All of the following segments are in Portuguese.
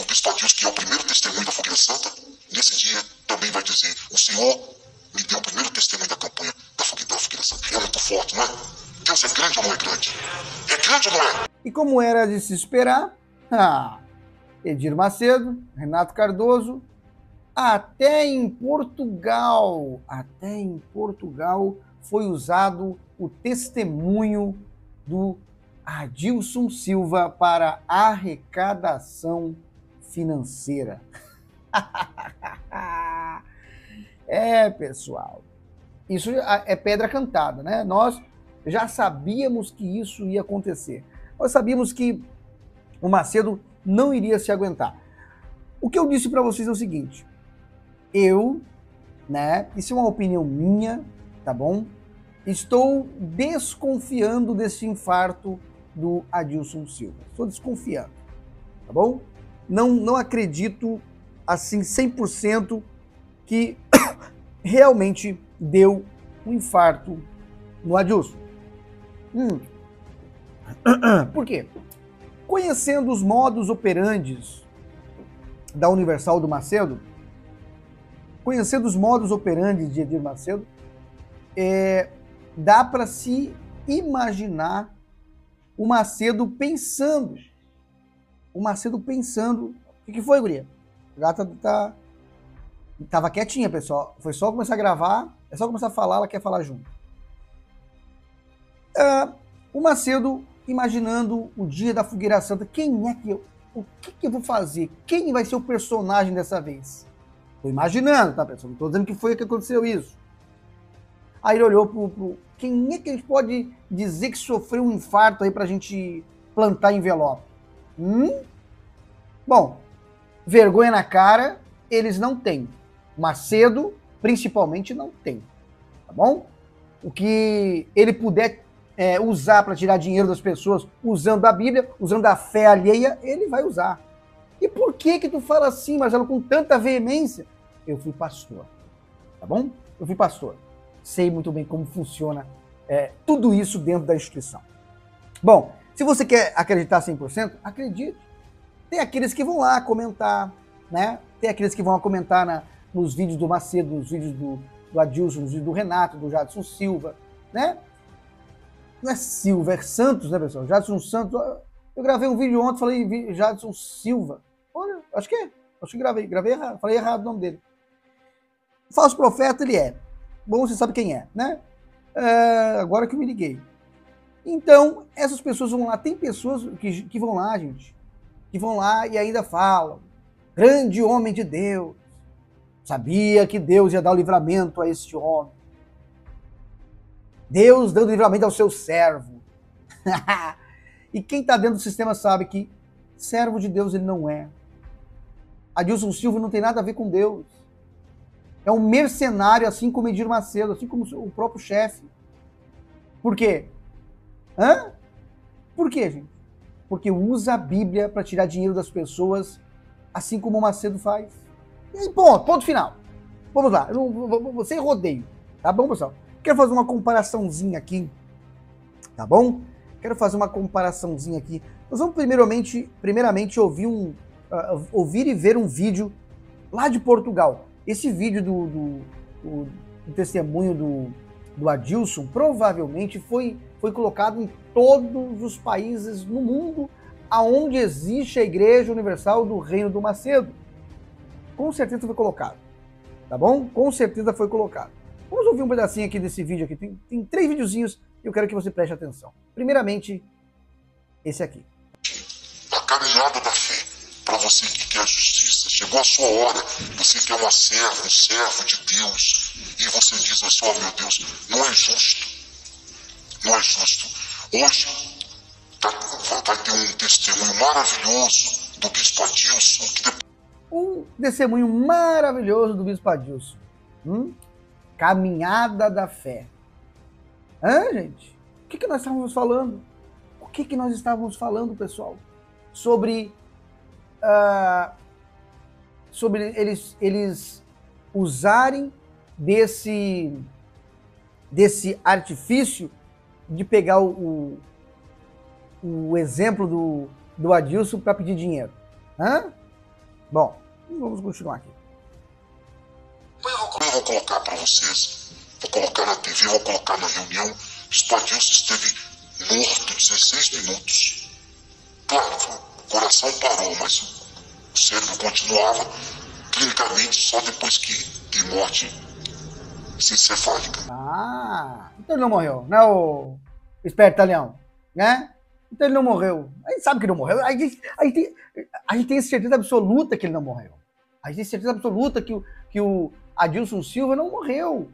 bispo Adilson, que é o primeiro testemunho da Fogueira Santa, nesse dia também vai dizer: o Senhor me deu o primeiro testemunho da campanha da Fogueira Santa. É muito forte, não é? Deus é grande ou não é grande? É grande ou não é? E como era de se esperar, Edir Macedo, Renato Cardoso, até em Portugal foi usado o testemunho do Adilson Silva para arrecadação financeira. Pessoal, isso é pedra cantada, né? Nós já sabíamos que isso ia acontecer. Nós sabíamos que o Macedo não iria se aguentar. O que eu disse para vocês é o seguinte: isso é uma opinião minha, tá bom? Estou desconfiando desse infarto do Adilson Silva. Estou desconfiando, tá bom? Não acredito, assim, 100% que realmente deu um infarto no Adilson. Por quê? Conhecendo os modus operandes da Universal do Macedo, conhecendo os modus operandi de Edir Macedo, dá para se imaginar o Macedo pensando. O que foi, guria? A gata tava quietinha, pessoal. Foi só começar a gravar, é só começar a falar, ela quer falar junto. O Macedo imaginando o dia da Fogueira Santa. O que eu vou fazer? Quem vai ser o personagem dessa vez? Tô imaginando, tá, pessoal? Não tô dizendo que foi que aconteceu isso. Aí ele olhou pro... Quem é que a gente pode dizer que sofreu um infarto aí pra gente plantar envelope? Bom, vergonha na cara, eles não têm. Macedo, principalmente, não tem. Tá bom? O que ele puder usar para tirar dinheiro das pessoas, usando a Bíblia, usando a fé alheia, ele vai usar. E por que tu fala assim, Marcelo, com tanta veemência? Eu fui pastor, tá bom? Eu fui pastor. Sei muito bem como funciona tudo isso dentro da instituição. Bom, se você quer acreditar 100%, acredite. Tem aqueles que vão lá comentar, né? Tem aqueles que vão lá comentar nos vídeos do Macedo, nos vídeos do Adilson, nos vídeos do Renato, do Jadson Silva, né? Não é Silva, é Santos, né, pessoal? Jadson Santos. Eu gravei um vídeo ontem, falei Jadson Silva. Olha, acho que gravei errado, falei errado o nome dele. O falso profeta, ele é. Bom, você sabe quem é, né? Agora que eu me liguei. Então, essas pessoas vão lá. Tem pessoas que vão lá, gente, que vão lá e ainda falam: grande homem de Deus, sabia que Deus ia dar o livramento a este homem. Deus dando livramento ao seu servo. E quem está dentro do sistema sabe que servo de Deus ele não é. Adilson Silva não tem nada a ver com Deus. É um mercenário, assim como Edir Macedo, assim como o próprio chefe. Por quê? Por quê, gente? Porque usa a Bíblia para tirar dinheiro das pessoas, assim como o Macedo faz. E ponto final. Vamos lá, eu vou sem rodeio. Tá bom, pessoal? Quero fazer uma comparaçãozinha aqui, tá bom? Nós vamos primeiramente ouvir e ver um vídeo lá de Portugal. Esse vídeo do testemunho do Adilson provavelmente foi colocado em todos os países no mundo aonde existe a Igreja Universal do Reino do Macedo. Com certeza foi colocado, tá bom? Com certeza foi colocado. Vamos ouvir um pedacinho aqui desse vídeo aqui. Tem 3 videozinhos e eu quero que você preste atenção. Primeiramente, esse aqui. A caminhada da fé, para você que quer justiça. Chegou a sua hora, você que é um servo de Deus, e você diz assim: oh meu Deus, não é justo. Hoje vai ter um testemunho maravilhoso do bispo Adilson. Um testemunho maravilhoso do bispo Adilson. Caminhada da fé. Gente? O que nós estávamos falando? O que nós estávamos falando, pessoal? Sobre eles usarem desse artifício de pegar o exemplo do Adilson para pedir dinheiro. Bom, vamos continuar aqui. Eu vou colocar para vocês, vou colocar na TV, vou colocar na reunião. O Adilson esteve morto 16 minutos. Claro, o coração parou, mas o cérebro continuava clinicamente só depois de morte encefálica. Ah, então ele não morreu, né, o espertalhão, né? Então ele não morreu. A gente sabe que não morreu. A gente tem certeza absoluta que ele não morreu. A gente tem certeza absoluta que o Adilson Silva não morreu.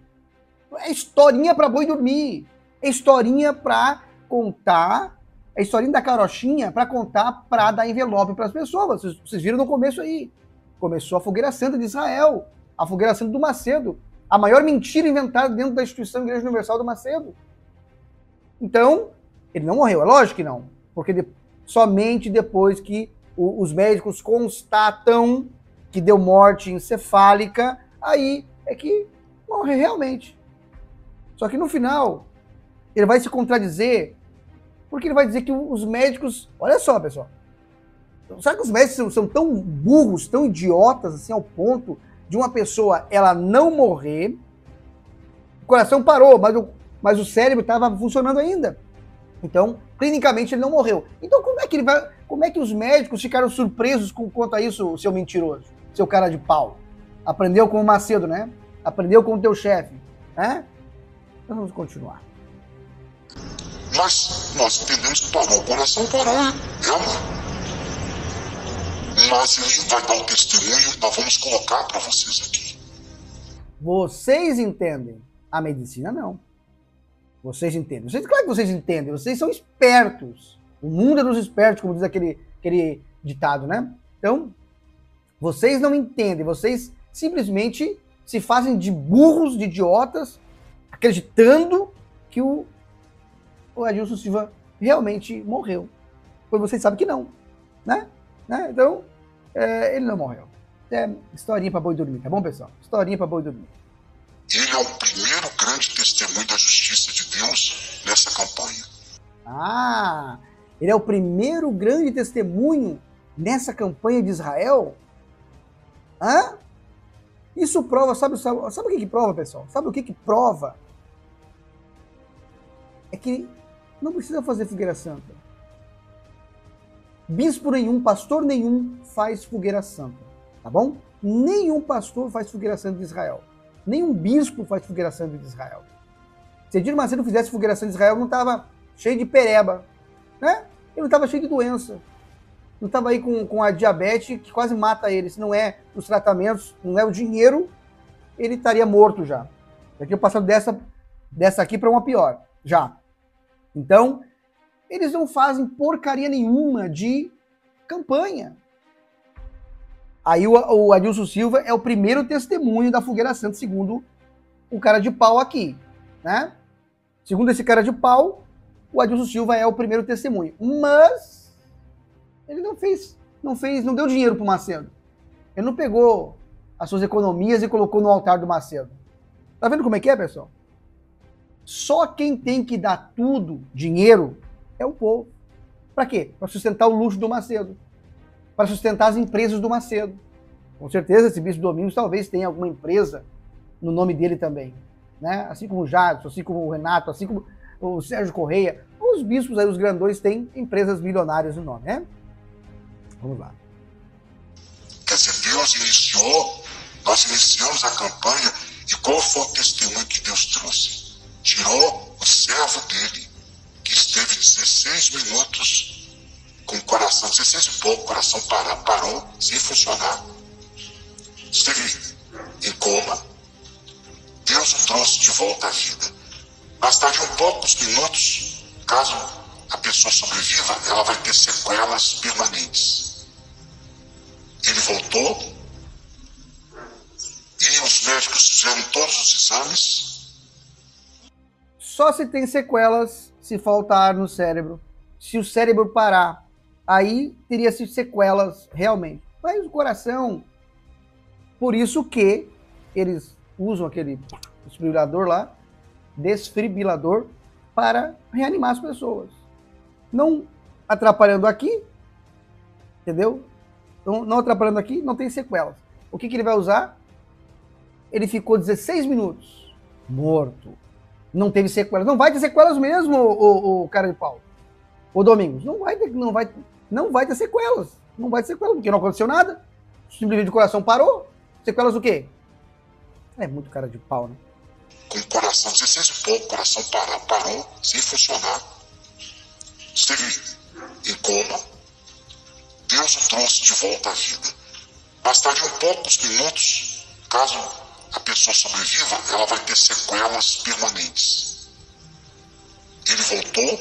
É historinha para boi dormir. É historinha para contar. É historinha da carochinha para contar, para dar envelope para as pessoas. Vocês viram no começo aí. Começou a fogueira santa de Israel. A fogueira santa do Macedo. A maior mentira inventada dentro da instituição Igreja Universal do Macedo. Então, ele não morreu. É lógico que não. Porque somente depois que os médicos constatam que deu morte encefálica, aí é que morre realmente. Só que no final, ele vai se contradizer, porque ele vai dizer que os médicos... Olha só, pessoal. Sabe que os médicos são tão burros, tão idiotas, assim, ao ponto de uma pessoa, ela não morrer, o coração parou, mas o cérebro estava funcionando ainda. Então, clinicamente, ele não morreu. Então, como é que os médicos ficaram surpresos quanto a isso, seu mentiroso, seu cara de pau? Aprendeu com o Macedo, né? Aprendeu com o teu chefe, né? Então, vamos continuar. Mas nós entendemos que parou, o coração parou, mas ele vai dar um testemunho, nós vamos colocar para vocês aqui. Vocês entendem. A medicina, não. Vocês entendem. Claro que vocês entendem. Vocês são espertos. O mundo é dos espertos, como diz aquele ditado, né? Então, vocês não entendem. Vocês simplesmente se fazem de burros, de idiotas, acreditando que o Adilson Silva realmente morreu. Pois vocês sabem que não, né? Então, ele não morreu. É historinha para boi dormir, tá bom, pessoal? Historinha para boi dormir. Ele é o primeiro grande testemunho da justiça de Deus nessa campanha. Ah, ele é o primeiro grande testemunho nessa campanha de Israel? Hã? Isso prova, sabe o que prova, pessoal? Sabe o que prova? É que não precisa fazer fogueira santa. Bispo nenhum, pastor nenhum faz fogueira santa, tá bom? Nenhum pastor faz fogueira santa de Israel. Nenhum bispo faz fogueira santa de Israel. Se Edir Macedo fizesse fogueira santa de Israel, não estava cheio de pereba, né? Ele não estava cheio de doença. Não estava aí com a diabetes que quase mata ele. Se não é os tratamentos, não é o dinheiro, ele estaria morto já. Daqui eu passando dessa aqui para uma pior, já. Então, eles não fazem porcaria nenhuma de campanha. Aí o Adilson Silva é o primeiro testemunho da fogueira santa, segundo o cara de pau aqui, né? Segundo esse cara de pau, o Adilson Silva é o primeiro testemunho. Mas ele não deu dinheiro pro Macedo. Ele não pegou as suas economias e colocou no altar do Macedo. Tá vendo como é que é, pessoal? Só quem tem que dar tudo, dinheiro, é o povo. Para quê? Para sustentar o luxo do Macedo. Para sustentar as empresas do Macedo. Com certeza, esse bispo Domingos talvez tenha alguma empresa no nome dele também. Né? Assim como o Jadson, assim como o Renato, assim como o Sérgio Correia. Os bispos aí, os grandões, têm empresas milionárias no nome, né? Vamos lá. Quer dizer, nós iniciamos a campanha e qual foi o testemunho que Deus trouxe? Tirou o servo dele, que esteve 16 minutos com o coração, 16 e pouco, o coração parou, sem funcionar. Esteve em coma. Deus o trouxe de volta à vida. Bastariam poucos minutos, caso a pessoa sobreviva, ela vai ter sequelas permanentes. Ele voltou e os médicos fizeram todos os exames. Só se tem sequelas se faltar ar no cérebro. Se o cérebro parar, aí teria sequelas realmente. Mas o coração, por isso que eles usam aquele desfibrilador para reanimar as pessoas. Não atrapalhando aqui, entendeu? não atrapalhando aqui, não tem sequelas. O que ele vai usar? Ele ficou 16 minutos morto. Não teve sequelas. Não vai ter sequelas mesmo, o cara de pau. O Domingos. Não vai ter sequelas. Não vai ter sequelas, porque não aconteceu nada. Simplesmente o coração parou. Sequelas do quê? É muito cara de pau, né? Com o coração, 16 e pouco, o coração parou, sem funcionar. Esteve em coma. Deus o trouxe de volta à vida. Bastariam poucos minutos, caso a pessoa sobreviva, ela vai ter sequelas permanentes. Ele voltou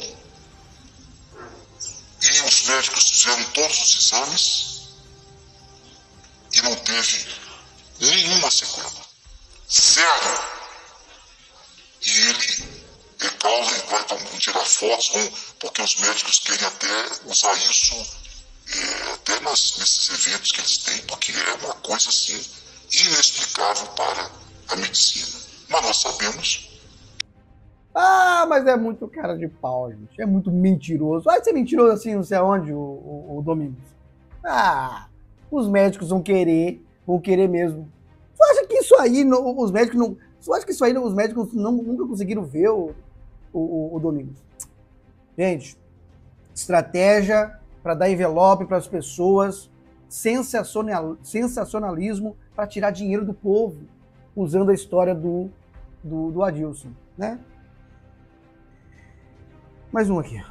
e os médicos fizeram todos os exames e não teve nenhuma sequela. Zero. E ele recalma e vai tirar fotos, porque os médicos querem até usar isso até nesses eventos que eles têm, porque é uma coisa assim inexplicável para a medicina. Mas nós sabemos. Ah, mas é muito cara de pau, gente. É muito mentiroso. Vai ser mentiroso assim, não sei aonde, o Domingos. Ah, os médicos vão querer mesmo. Você acha que isso aí, os médicos não... Você acha que isso aí os médicos nunca conseguiram ver o Domingos? Gente, estratégia para dar envelope para as pessoas, sensacionalismo para tirar dinheiro do povo, usando a história do Adilson, né? Mais um aqui.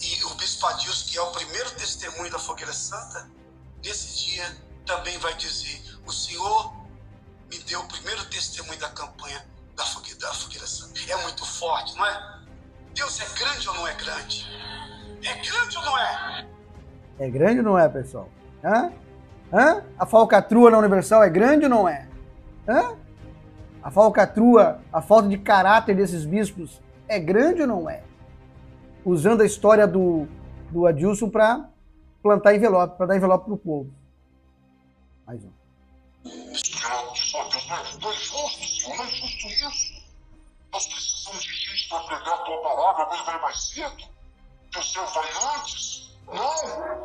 E o Bispo Adilson, que é o primeiro testemunho da Fogueira Santa, nesse dia também vai dizer: o Senhor me deu o primeiro testemunho da campanha da Fogueira Santa. É muito forte, não é? Deus é grande ou não é grande? É grande ou não é? É grande ou não é, pessoal? Hã? A falcatrua na Universal é grande ou não é? Hã? A falcatrua, a falta de caráter desses bispos é grande ou não é? Usando a história do Adilson para plantar envelope, para dar envelope pro povo. Mais um. Só Deus não é justo, Senhor, não é justo isso. Nós precisamos de gente para pregar a tua palavra, alguém vai mais cedo. Teu céu vai antes. Não.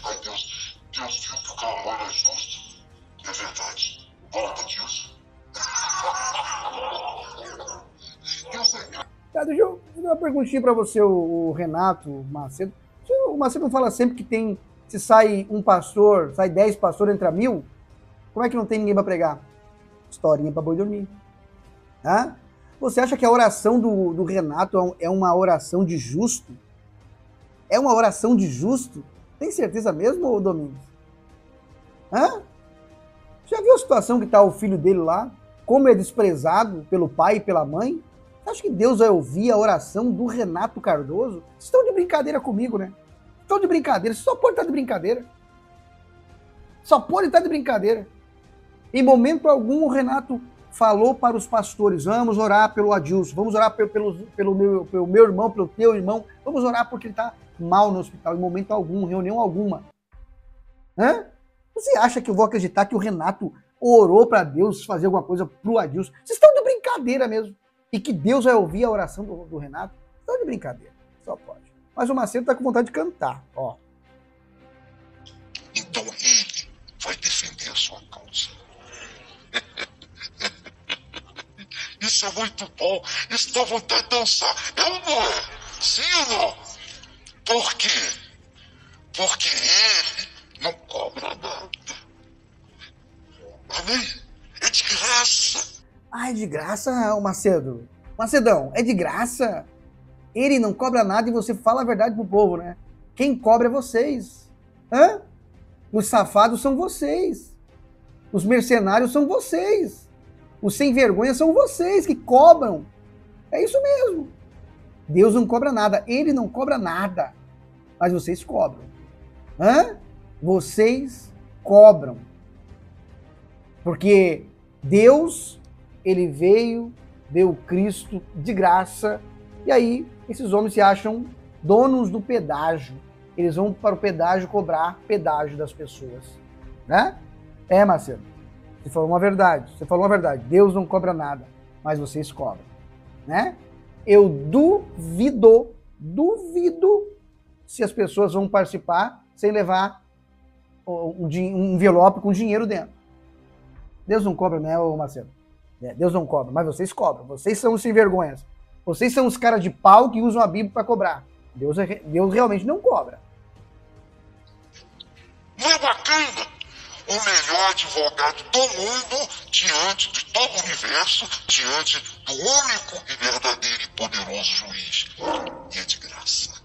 Ai, Deus viu que o clamor era justo. É verdade. Volta, Deus. Deus é grande. Deixa eu fazer uma perguntinha para você, o Renato Macedo. O Macedo não fala sempre que se sai um pastor, sai 10 pastores, entra 1000? Como é que não tem ninguém para pregar? Historinha para boi dormir. Hã? Você acha que a oração do Renato é uma oração de justo? É uma oração de justo? Tem certeza mesmo, Domingos? Hã? Já viu a situação que está o filho dele lá? Como é desprezado pelo pai e pela mãe? Você acha que Deus vai ouvir a oração do Renato Cardoso? Vocês estão de brincadeira comigo, né? Estão de brincadeira. Você só pode estar de brincadeira. Só pode estar de brincadeira. Em momento algum, o Renato falou para os pastores: vamos orar pelo Adilson, vamos orar pelo meu irmão, pelo teu irmão, vamos orar porque ele está mal no hospital. Em momento algum, reunião alguma. Hã? Você acha que eu vou acreditar que o Renato orou para Deus fazer alguma coisa pro Adilson? Vocês estão de brincadeira mesmo. E que Deus vai ouvir a oração do Renato? Estão de brincadeira. Só pode. Mas o Macedo está com vontade de cantar. Ó. Então ele vai defender a sua causa. Isso é muito bom. Isso dá vontade de dançar. É ou não é? Sim ou não? Por quê? Porque ele não cobra nada. Amém? É de graça. Ah, é de graça, Macedo? Macedão, é de graça? Ele não cobra nada e você fala a verdade pro povo, né? Quem cobra é vocês. Hã? Os safados são vocês. Os mercenários são vocês. Os sem vergonha são vocês que cobram. É isso mesmo. Deus não cobra nada. Ele não cobra nada. Mas vocês cobram. Hã? Vocês cobram. Porque Deus, ele veio, deu Cristo de graça. E aí, esses homens se acham donos do pedágio. Eles vão para o pedágio cobrar pedágio das pessoas. Né? É, Marcelo. Você falou uma verdade. Você falou uma verdade. Deus não cobra nada, mas vocês cobram. Né? Eu duvido se as pessoas vão participar sem levar um envelope com dinheiro dentro. Deus não cobra, né, Marcelo? Deus não cobra, mas vocês cobram. Vocês são os sem vergonhas. Vocês são os caras de pau que usam a Bíblia para cobrar. Deus realmente não cobra. Não é bacana? O melhor advogado do mundo diante de todo o universo, diante do único e verdadeiro e poderoso juiz. E é de graça.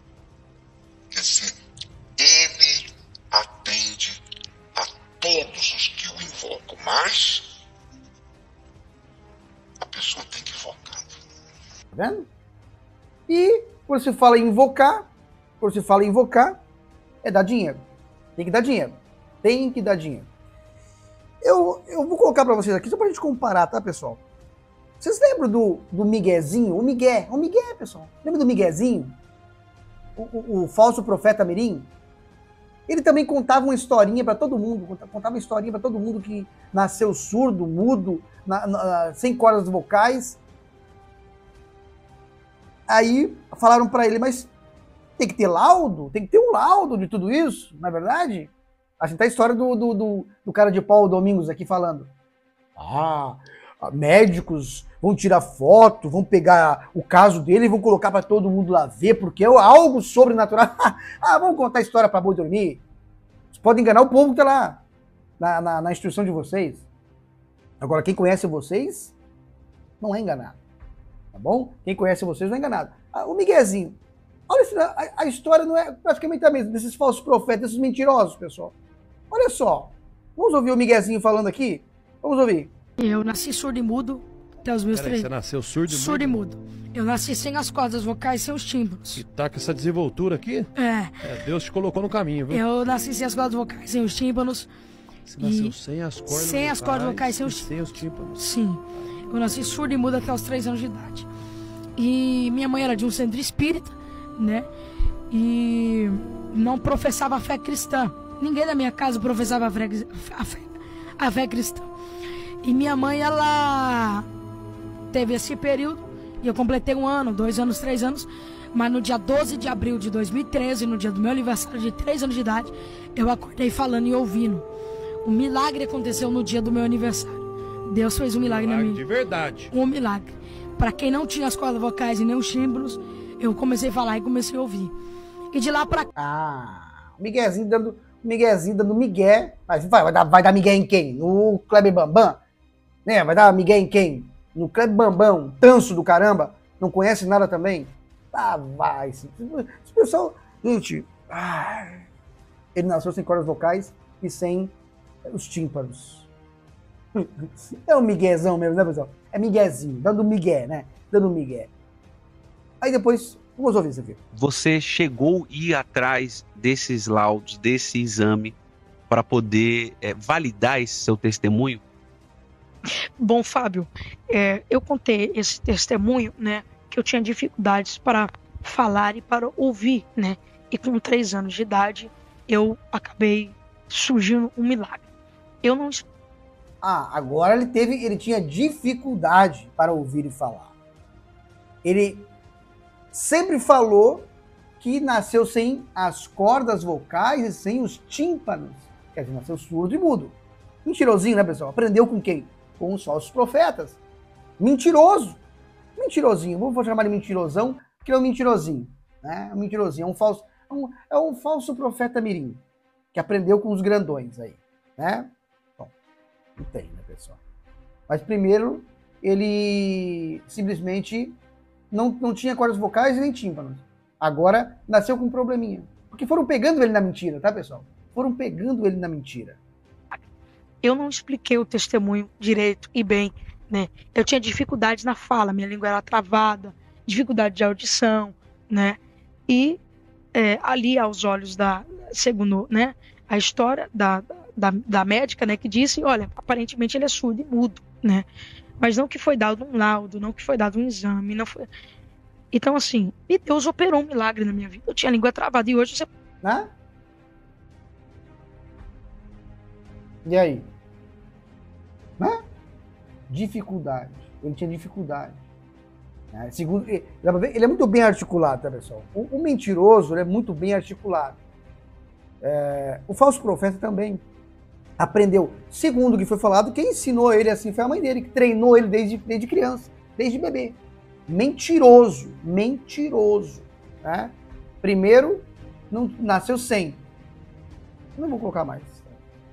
Quer dizer, ele atende a todos os que o invocam, mas a pessoa tem que invocar. Tá vendo? E quando se fala em invocar, é dar dinheiro. Tem que dar dinheiro. Tem que dar dinheiro. Eu vou colocar para vocês aqui, só pra gente comparar, tá, pessoal? Vocês lembram do Miguezinho? O Miguel, pessoal. Lembra do Miguezinho? O falso profeta Mirim? Ele também contava uma historinha para todo mundo. Contava uma historinha para todo mundo que nasceu surdo, mudo, sem cordas vocais. Aí falaram para ele, mas tem que ter laudo? Tem que ter um laudo de tudo isso, não é verdade? A gente tá a história do cara de pau, Domingos, aqui falando. Médicos vão tirar foto, vão pegar o caso dele e vão colocar para todo mundo lá ver, porque é algo sobrenatural. Vamos contar a história para boi dormir. Vocês podem enganar o povo que tá lá na instrução de vocês. Agora, quem conhece vocês não é enganado. Tá bom? Quem conhece vocês não é enganado. O Miguezinho. Olha, a história não é praticamente a mesma desses falsos profetas, desses mentirosos, pessoal. Olha só. Vamos ouvir o Miguezinho falando aqui? Vamos ouvir. Eu nasci surdo e mudo até os meus 3 anos. Você nasceu surdo e mudo? Surdo e mudo. Eu nasci sem as cordas vocais, sem os tímpanos. E tá com essa desenvoltura aqui? Deus te colocou no caminho, viu? Eu nasci sem as cordas vocais, sem os tímpanos. Você nasceu sem as cordas vocais? Sem as cordas vocais, sem os tímpanos. Sim. Eu nasci surdo e mudo até os 3 anos de idade. E minha mãe era de um centro espírita, né? E não professava a fé cristã. Ninguém da minha casa professava a fé cristã. E minha mãe, ela teve esse período, e eu completei 1 ano, 2 anos, 3 anos, mas no dia 12 de abril de 2013, no dia do meu aniversário de 3 anos de idade, eu acordei falando e ouvindo. Um milagre aconteceu no dia do meu aniversário. Deus fez um milagre na minha vida. De verdade. Um milagre. Para quem não tinha as cordas vocais e nem os tímpanos, eu comecei a falar e comecei a ouvir. E de lá pra cá... o Miguezinho dando migué. Vai dar migué em quem? No Kleber Bambam? Né? Vai dar migué em quem? No Kleber Bambam, tanso do caramba? Não conhece nada também? Vai. Esse pessoal... Gente... ele nasceu sem cordas vocais e sem os tímpanos. É um miguezão mesmo, né, pessoal? É miguezinho, dando migué, né? Dando migué. Aí depois, vamos ouvir isso aqui. Você chegou a ir atrás desses laudos, desse exame, para poder validar esse seu testemunho? Bom, Fábio, eu contei esse testemunho, né? Que eu tinha dificuldades para falar e para ouvir, né? E com 3 anos de idade, eu acabei surgindo um milagre. Eu não... agora ele tinha dificuldade para ouvir e falar. Ele sempre falou que nasceu sem as cordas vocais e sem os tímpanos. Quer dizer, nasceu surdo e mudo. Mentirosinho, né, pessoal? Aprendeu com quem? Com os falsos profetas. Mentiroso. Mentirosinho. Vou chamar de mentirosão, porque é um mentirosinho. Né? É um mentirosinho. É um falso profeta mirim, que aprendeu com os grandões aí. Né? Bom, não tem, né, pessoal? Mas primeiro, ele simplesmente não tinha cordas vocais e nem tímpanos. Agora, nasceu com um probleminha. Porque foram pegando ele na mentira, tá, pessoal? Foram pegando ele na mentira. Eu não expliquei o testemunho direito e bem, né? Eu tinha dificuldades na fala, minha língua era travada, dificuldade de audição, né? E ali aos olhos segundo, né, a história da médica, né, que disse, olha, aparentemente ele é surdo e mudo, né? Mas não que foi dado um laudo, não que foi dado um exame, não foi... Então, assim, e Deus operou um milagre na minha vida. Eu tinha a língua travada e hoje você... Né? E aí? Né? Dificuldade. Ele tinha dificuldade. Né? Segundo, ele é muito bem articulado, tá, pessoal? O mentiroso ele é muito bem articulado. O falso profeta também aprendeu. Segundo o que foi falado, quem ensinou ele assim foi a mãe dele, que treinou ele desde criança, desde bebê. Mentiroso. Né? Primeiro, não nasceu sem. Não vou colocar mais.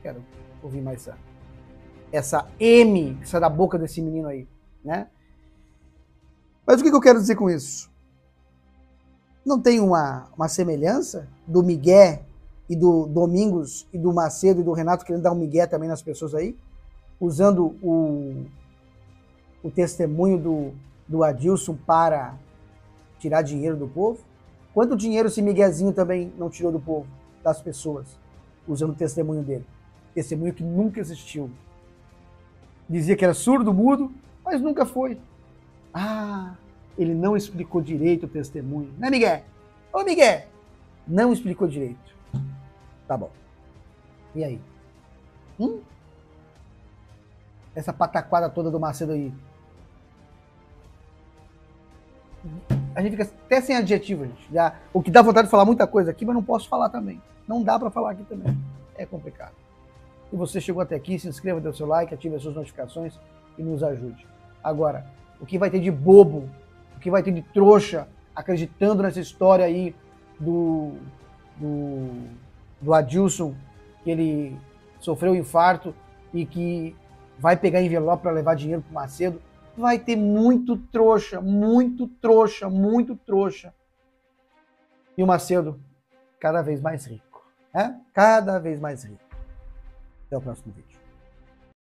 Quero ouvir mais essa M que sai da boca desse menino aí, né? Mas o que eu quero dizer com isso? Não tem uma semelhança do Miguel e do Domingos e do Macedo e do Renato querendo dar um migué também nas pessoas aí, usando o testemunho do Adilson para tirar dinheiro do povo? Quanto dinheiro esse miguezinho também não tirou do povo, das pessoas, usando o testemunho dele? Testemunho que nunca existiu. Dizia que era surdo, mudo, mas nunca foi. Ele não explicou direito o testemunho. Né, Miguel? Ô, Miguel! Não explicou direito. Tá bom. E aí? Essa pataquada toda do Macedo aí. A gente fica até sem adjetivo, gente. O que dá vontade de falar muita coisa aqui, mas não posso falar também. Não dá pra falar aqui também. É complicado. Se você chegou até aqui, se inscreva, dê o seu like, ative as suas notificações e nos ajude. Agora, o que vai ter de bobo, o que vai ter de trouxa acreditando nessa história aí do Adilson, que ele sofreu um infarto e que vai pegar envelope para levar dinheiro pro Macedo, vai ter muito trouxa. E o Macedo cada vez mais rico. Cada vez mais rico. Até o próximo vídeo.